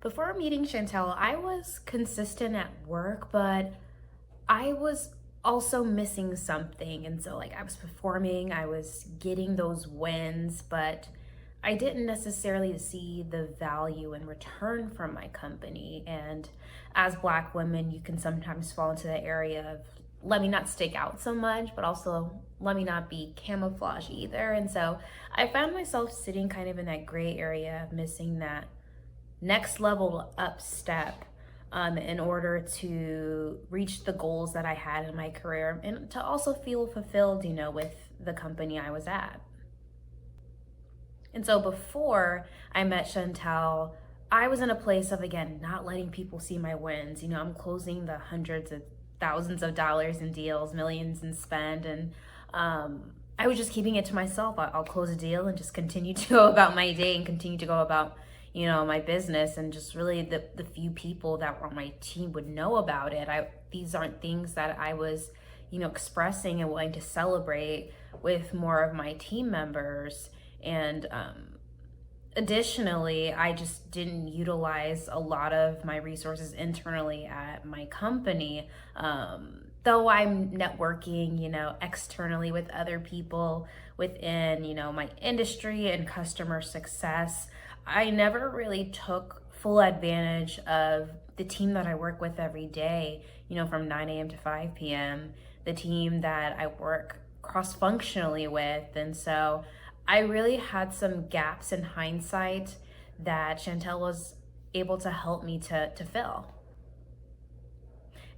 Before meeting Chantel, I was consistent at work, but I was also missing something. And so, I was performing, I was getting those wins, but I didn't necessarily see the value in return from my company. And as Black women, you can sometimes fall into the area of let me not stick out so much, but also let me not be camouflage either. And so I found myself sitting kind of in that gray area of missing that next level up step in order to reach the goals that I had in my career and to also feel fulfilled, with the company I was at. And so before I met Chantel, I was in a place of, again, not letting people see my wins. I'm closing the hundreds of thousands of dollars in deals, millions in spend, and I was just keeping it to myself. I'll close a deal and just continue to go about my day and continue to go about my business, and just really the few people that were on my team would know about it. These aren't things that I was expressing and wanting to celebrate with more of my team members. And additionally, I just didn't utilize a lot of my resources internally at my company. Though I'm networking, externally with other people within, my industry and customer success, I never really took full advantage of the team that I work with every day, from 9 a.m. to 5 p.m., the team that I work cross-functionally with. And so I really had some gaps in hindsight that Chantel was able to help me to fill.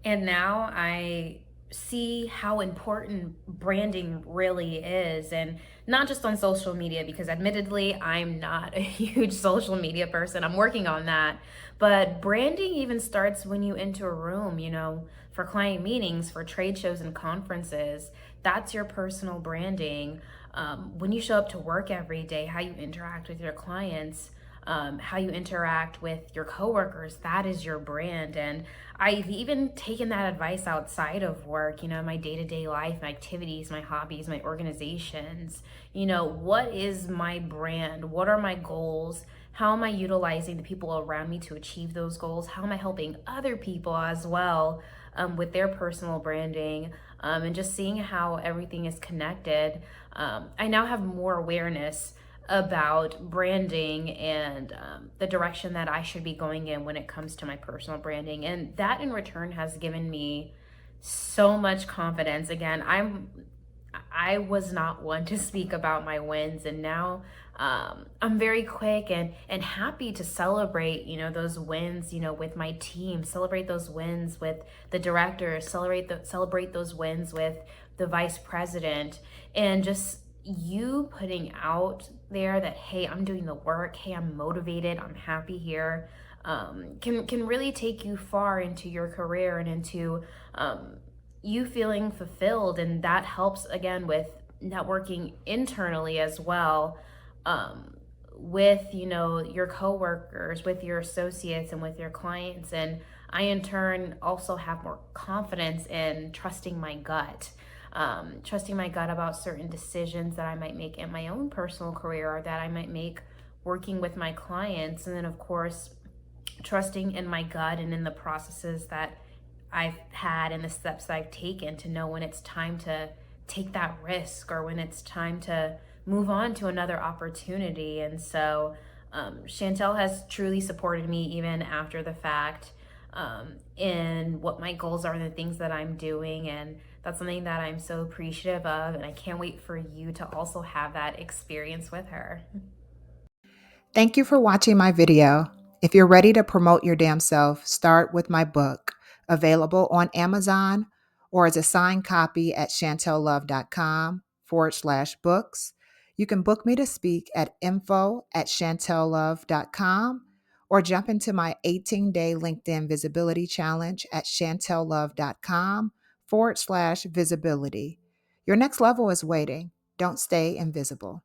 And now I see how important branding really is, and not just on social media, because admittedly I'm not a huge social media person. I'm working on that. But branding even starts when you enter a room, for client meetings, for trade shows and conferences. That's your personal branding. When you show up to work every day, how you interact with your clients, how you interact with your coworkers, that is your brand. And I've even taken that advice outside of work, my day-to-day life, my activities, my hobbies, my organizations. What is my brand? What are my goals? How am I utilizing the people around me to achieve those goals? How am I helping other people as well with their personal branding? And just seeing how everything is connected. I now have more awareness about branding and the direction that I should be going in when it comes to my personal branding. And that in return has given me so much confidence. Again, I was not one to speak about my wins, and now I'm very quick and happy to celebrate, those wins, with my team, celebrate those wins with the director, celebrate those wins with the vice president, and just you putting out there that, hey, I'm doing the work, hey, I'm motivated, I'm happy here, can really take you far into your career and into you feeling fulfilled. And that helps, again, with networking internally as well, with your coworkers, with your associates, and with your clients. And I in turn also have more confidence in trusting my gut about certain decisions that I might make in my own personal career, or that I might make working with my clients. And then, of course, trusting in my gut and in the processes that I've had and the steps that I've taken to know when it's time to take that risk, or when it's time to move on to another opportunity. And so Chantel has truly supported me even after the fact, in what my goals are and the things that I'm doing. And that's something that I'm so appreciative of. And I can't wait for you to also have that experience with her. Thank you for watching my video. If you're ready to promote your damn self, start with my book, available on Amazon or as a signed copy at chantellove.com/books. You can book me to speak at info@chantellove.com, or jump into my 18-day LinkedIn visibility challenge at chantellove.com/visibility. Your next level is waiting. Don't stay invisible.